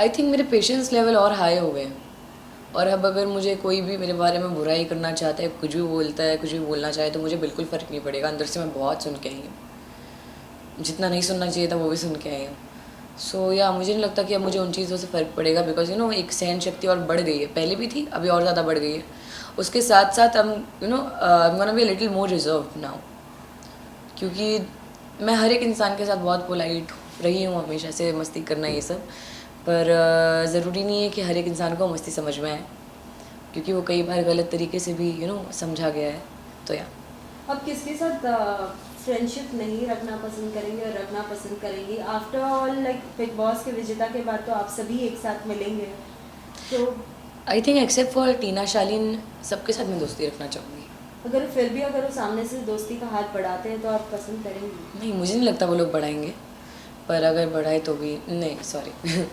I think मेरे patience level और high हो गए हैं। और अब अगर मुझे कोई भी मेरे बारे में बुराई करना चाहता है, कुछ भी बोलता है, कुछ भी बोलना चाहे, तो मुझे बिल्कुल फ़र्क नहीं पड़ेगा। अंदर से मैं बहुत सुन के आई हूँ, जितना नहीं सुनना चाहिए था वो भी सुन के आई हूँ। सो या मुझे नहीं लगता कि अब मुझे उन चीज़ों से फ़र्क पड़ेगा, बिकॉज एक सहन शक्ति और बढ़ गई है। पहले भी थी, अभी और ज़्यादा बढ़ गई है। उसके साथ साथ हम I am gonna be a little more reserve now, क्योंकि मैं हर एक इंसान के साथ बहुत पोलाइट रही हूँ हमेशा से, मस्ती करना ये सब। पर ज़रूरी नहीं है कि हर एक इंसान को मस्ती समझ में आए, क्योंकि वो कई बार गलत तरीके से भी समझा गया है। तो या अब किसके साथ फ्रेंडशिप नहीं रखना पसंद करेंगे और रखना पसंद करेंगी? After all like big boss के विजेता के बाद तो आप सभी एक साथ मिलेंगे, तो आई थिंक एक्सेप्ट फॉर टीना शालीन, सबके साथ मैं दोस्ती रखना चाहूँगी। अगर फिर भी अगर वो सामने से दोस्ती का हाथ बढ़ाते हैं तो आप पसंद करेंगी? नहीं, मुझे नहीं लगता वो लोग बढ़ाएंगे, पर अगर बढ़ाए तो भी नहीं, सॉरी।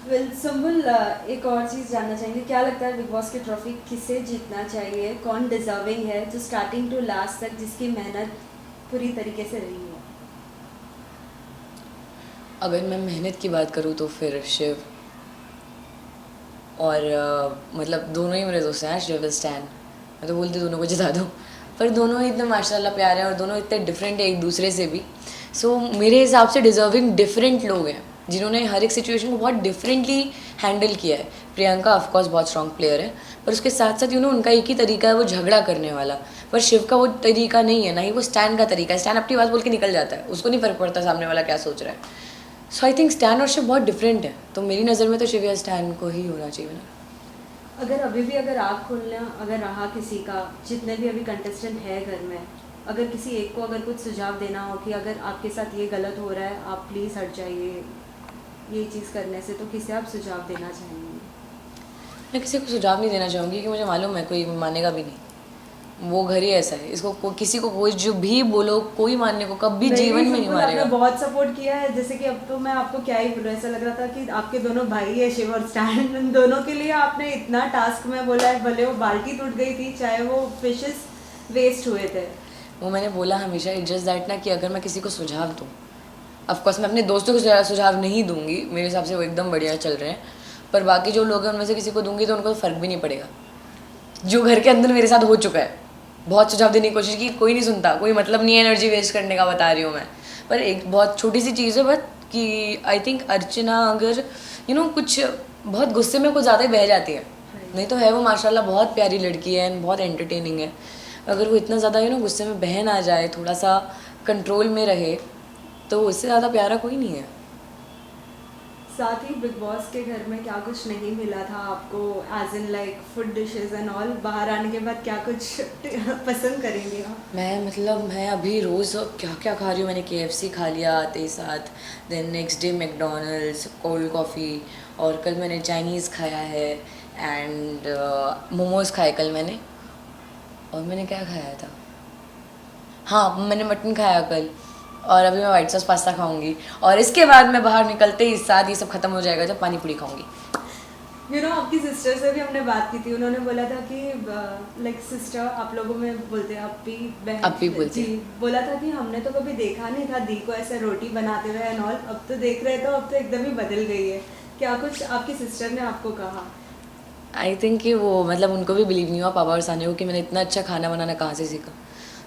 वेल सुम्बुल, एक और चीज़ जानना चाहेंगे, क्या लगता है बिग बॉस की ट्रॉफी किसे जीतना चाहिए? कौन डिजर्विंग है जो स्टार्टिंग टू लास्ट तक जिसकी मेहनत पूरी तरीके से रही है? अगर मैं मेहनत की बात करूँ तो फिर शिव, और मतलब दोनों ही मेरे दोस्त हैं, शिव स्टैन। मैं तो बोलती दोनों को जिता दो, पर दोनों ही इतने माशाल्लाह प्यारे हैं और दोनों इतने डिफरेंट है एक दूसरे से भी। सो मेरे हिसाब से डिजर्विंग डिफरेंट लोग हैं, जिन्होंने हर एक सिचुएशन को बहुत डिफरेंटली हैंडल किया है। प्रियंका ऑफकोर्स बहुत स्ट्रॉन्ग प्लेयर है, पर उसके साथ साथ उनका एक ही तरीका है, वो झगड़ा करने वाला। पर शिव का वो तरीका नहीं है, ना ही वो स्टैन का तरीका है। स्टैन अपनी बात बोल के निकल जाता है, उसको नहीं फर्क पड़ता सामने वाला क्या सोच रहा है। सो आई थिंक स्टैन और शिव बहुत डिफरेंट है, तो मेरी नज़र में तो शिव या स्टैन को ही होना चाहिए ना। अगर अभी भी अगर आँख खोलना अगर रहा किसी का, जितने भी अभी कंटेस्टेंट है घर में, अगर किसी एक को अगर कुछ सुझाव देना हो कि अगर आपके साथ ये गलत हो रहा है आप प्लीज़ हट जाइए ये चीज़ करने से, तो किसे आप सुझाव देना चाहेंगे? मैं किसी को सुझाव नहीं देना चाहूँगी, कि मुझे मालूम है कोई मानेगा भी नहीं। वो घर ही ऐसा है, इसको किसी को कोई जो भी बोलो, कोई मानने को कभी जीवन में नहीं मारेगा। आपने बहुत सपोर्ट किया है, जैसे कि अब तो मैं आपको क्या ही बोलूं, ऐसा लग रहा था कि आपके दोनों भाई है शिव और स्टैन, उन दोनों के लिए आपने इतना टास्क में बोला है, भले वो बाल्टी टूट गई थी, चाहे वो फिशेस वेस्ट हुए थे। वो मैंने बोला हमेशा, इट जस्ट दैट ना, कि अगर मैं किसी को सुझाव दूँ, ऑफकोर्स मैं अपने दोस्तों को सुझाव नहीं दूंगी, मेरे हिसाब से वो एकदम बढ़िया चल रहे हैं। पर बाकी जो लोग हैं उनमें से किसी को दूंगी तो उनको फ़र्क भी नहीं पड़ेगा। जो घर के अंदर मेरे साथ हो चुका है, बहुत सुझाव देने की कोशिश की, कोई नहीं सुनता, कोई मतलब नहीं है एनर्जी वेस्ट करने का, बता रही हूँ मैं। पर एक बहुत छोटी सी चीज़ है बट, कि आई थिंक अर्चना अगर कुछ बहुत गुस्से में कुछ ज़्यादा ही बह जाती है, नहीं तो है वो माशाल्लाह बहुत प्यारी लड़की है एंड बहुत एंटरटेनिंग है। अगर वो इतना ज़्यादा गुस्से में बह ना जाए, थोड़ा सा कंट्रोल में रहे, तो उससे ज़्यादा प्यारा कोई नहीं है। साथ ही बिग बॉस के घर में क्या कुछ नहीं मिला था आपको, as in like food dishes and all, बाहर आने के बाद क्या कुछ पसंद करेंगे आप? मैं अभी रोज़ क्या क्या खा रही हूँ। मैंने KFC खा लिया आते ही साथ, then next day McDonald's, cold coffee, और कल मैंने चाइनीज़ खाया है एंड मोमोज़ खाए कल मैंने। और मैंने क्या खाया था, हाँ मैंने मटन खाया कल। और अभी मैं वाइट सॉस पास्ता खाऊंगी, और इसके बाद मैं बाहर निकलते ही साथ ये सब खत्म हो जाएगा जब पानी पूरी खाऊंगी। आपकी सिस्टर से भी हमने बात की थी, उन्होंने बोला था कि लाइक सिस्टर आप लोगों में बोलते हैं, अपी बहन, अपी बोलते जी, बोला था कि हमने तो कभी देखा नहीं था दी को ऐसे रोटी बनाते हुए एंड ऑल, अब तो देख रहे तो अब तो एकदम ही बदल गई है। क्या कुछ आपकी सिस्टर ने आपको कहा? आई थिंक कि वो मतलब उनको भी बिलीव नहीं हुआ, पापा और साने को, कि मैंने इतना अच्छा खाना बनाना कहाँ से सीखा।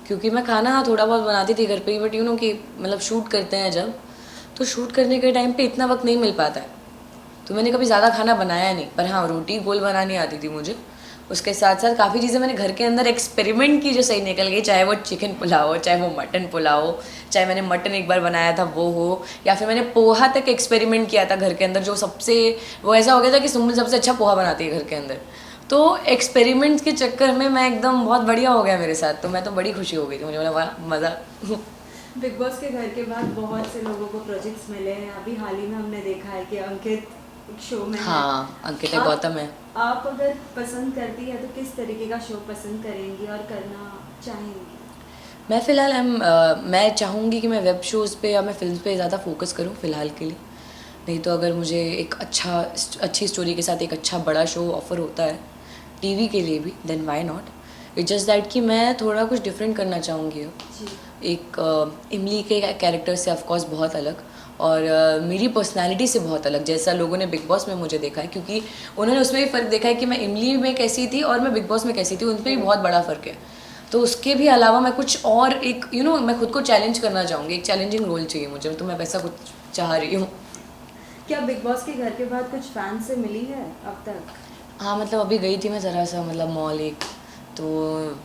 क्योंकि मैं खाना थोड़ा बहुत बनाती थी घर पे ही, बट कि मतलब शूट करते हैं जब, तो शूट करने के टाइम पे इतना वक्त नहीं मिल पाता है, तो मैंने कभी ज़्यादा खाना बनाया नहीं। पर हाँ, रोटी गोल बनानी आती थी मुझे। उसके साथ साथ काफ़ी चीज़ें मैंने घर के अंदर एक्सपेरिमेंट की जो सही निकल गई, चाहे वो चिकन पुलाव हो, चाहे वो मटन पुलाव हो, चाहे मैंने मटन एक बार बनाया था वो हो, या फिर मैंने पोहा तक एक्सपेरिमेंट किया था घर के अंदर, जो सबसे वो ऐसा हो गया था कि सुम्बुल सबसे अच्छा पोहा बनाती है घर के अंदर। तो एक्सपेरिमेंट्स के चक्कर में मैं एकदम बहुत बढ़िया हो गया मेरे साथ, तो मैं तो बड़ी खुशी हो गई थी, मुझे बोला वाह मज़ा। बिग बॉस के घर के बाद बहुत से लोगों को प्रोजेक्ट्स मिले हैं, अभी हाल ही में हमने देखा है कि अंकित एक शो में हाँ, अंकिता गौतम है। आप अगर पसंद करती है तो किस तरीके का शो पसंद करेंगी और करना चाहेंगी? मैं फ़िलहाल मैं चाहूँगी कि मैं वेब शोज़ पे या मैं फिल्म पे ज़्यादा फोकस करूँ फ़िलहाल के लिए। नहीं तो अगर मुझे एक अच्छी स्टोरी के साथ एक अच्छा बड़ा शो ऑफ़र होता है टीवी के लिए भी, then why not. It's just that कि मैं थोड़ा कुछ डिफरेंट करना चाहूँगी अब। जी। एक इमली के कैरेक्टर से ऑफकोर्स बहुत अलग, और मेरी पर्सनालिटी से बहुत अलग, जैसा लोगों ने बिग बॉस में मुझे देखा है, क्योंकि उन्होंने उसमें भी फ़र्क देखा है कि मैं इमली में कैसी थी और मैं बिग बॉस में कैसी थी, उन पर भी बहुत बड़ा फ़र्क है। तो उसके भी अलावा मैं कुछ और एक मैं खुद को चैलेंज करना चाहूँगी, एक चैलेंजिंग रोल चाहिए मुझे, तो मैं वैसा कुछ चाह रही हूँ। क्या बिग बॉस के घर के बाद कुछ फैंस से मिली है अब तक? हाँ, मतलब अभी गई थी मैं ज़रा सा, मतलब मॉल एक, तो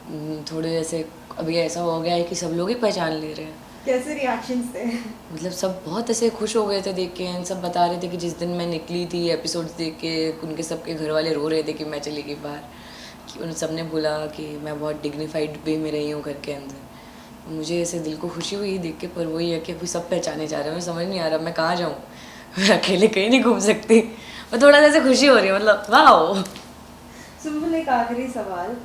थोड़े ऐसे अभी ऐसा हो गया है कि सब लोग ही पहचान ले रहे हैं। कैसे रिएक्शंस थे? मतलब सब बहुत ऐसे खुश हो गए थे देख के, सब बता रहे थे कि जिस दिन मैं निकली थी एपिसोड्स देख के, उनके सबके घर वाले रो रहे थे कि मैं चली गई बाहर, कि उन सब ने बोला कि मैं बहुत डिग्निफाइड वे में रही हूँ घर के अंदर। मुझे ऐसे दिल को खुशी हुई देख के, पर वही है कि अभी सब पहचाने जा रहे हैं, मुझे समझ नहीं आ रहा मैं कहाँ जाऊँ। मैं अकेले कहीं नहीं घूम सकती, मैं थोड़ा सा ऐसे खुशी हो रही है, मतलब वाह। सुम्बुल, एक आखिरी सवाल।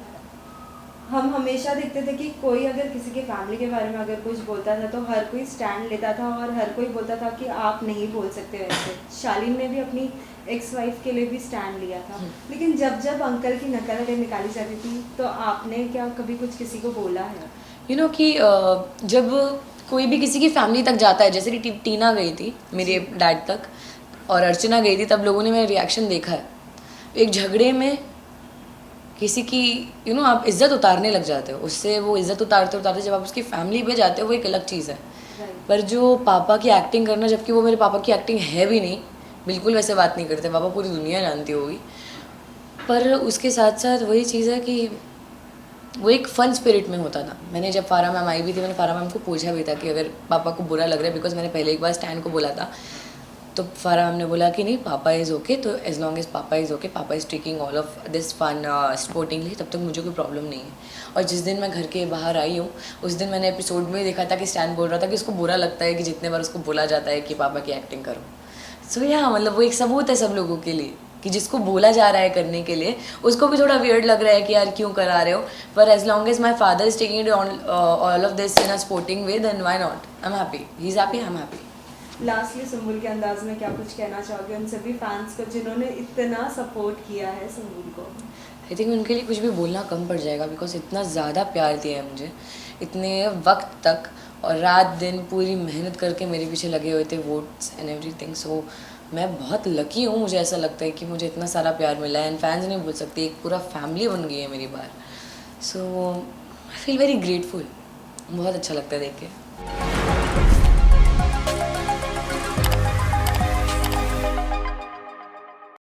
हम हमेशा देखते थे कि कोई अगर किसी के फैमिली के बारे में अगर कुछ बोलता था तो हर कोई स्टैंड लेता था और हर कोई बोलता था कि आप नहीं बोल सकते वैसे। शालीन ने भी अपनी एक्स वाइफ के लिए भी स्टैंड लिया था, लेकिन जब जब अंकल की नकल अगर निकाली जाती थी तो आपने क्या कभी कुछ किसी को बोला है? कि जब कोई भी किसी की फैमिली तक जाता है, जैसे कि टीना गई थी मेरे डैड तक और अर्चना गई थी, तब लोगों ने मेरा रिएक्शन देखा है। एक झगड़े में किसी की आप इज़्ज़त उतारने लग जाते हो, उससे वो इज़्ज़त उतारते उतारते जब आप उसकी फैमिली पे जाते हो वो एक अलग चीज़ है। पर जो पापा की एक्टिंग करना, जबकि वो मेरे पापा की एक्टिंग है भी नहीं, बिल्कुल वैसे बात नहीं करते, पापा पूरी दुनिया जानती होगी, पर उसके साथ साथ वही चीज़ है कि वो एक फ़न स्पिरिट में होता था। मैंने जब फारा मैम आई भी थी, मैंने फारा मैम को पूछा भी था कि अगर पापा को बुरा लग रहा है, बिकॉज मैंने पहले एक बार स्टैंड को बोला था, तो फारा मैम ने बोला कि नहीं, पापा इज़ ओके, तो एज लॉन्ग एज पापा इज़ ओके, पापा is taking all of this fun sportingly, तब तक मुझे कोई प्रॉब्लम नहीं है। और जिस दिन मैं घर के बाहर आई हूँ, उस दिन मैंने एपिसोड में देखा था कि स्टैंड बोल रहा था कि उसको बुरा लगता है कि जितने बार उसको बोला जाता है कि पापा की एक्टिंग करो। सो या मतलब वो एक सबूत है सब लोगों के लिए कि जिसको बोला जा रहा है करने के लिए, उसको भी थोड़ा वियर्ड लग रहा है कि यार क्यों करा रहे हो, पर as long as my father is taking it all of this in a sporting way, then why not, I am happy, he is happy, I am happy. Lastly Sumbul के अंदाज में क्या कुछ कहना चाहोगे उन सभी फैंस को जिन्होंने इतना सपोर्ट किया है सुम्बुल को? आई थिंक उनके लिए कुछ भी बोलना कम पड़ जाएगा, बिकॉज इतना ज़्यादा प्यार दिया है मुझे इतने वक्त तक, और रात दिन पूरी मेहनत करके मेरे पीछे लगे हुए थे, वोट्स एंड एवरीथिंग। सो मैं बहुत लकी हूँ, मुझे ऐसा लगता है कि मुझे इतना सारा प्यार मिला है, एंड फैंस नहीं बोल सकती, एक पूरा फैमिली बन गई है मेरी बार। सो आई फील वेरी ग्रेटफुल, बहुत अच्छा लगता है देख के।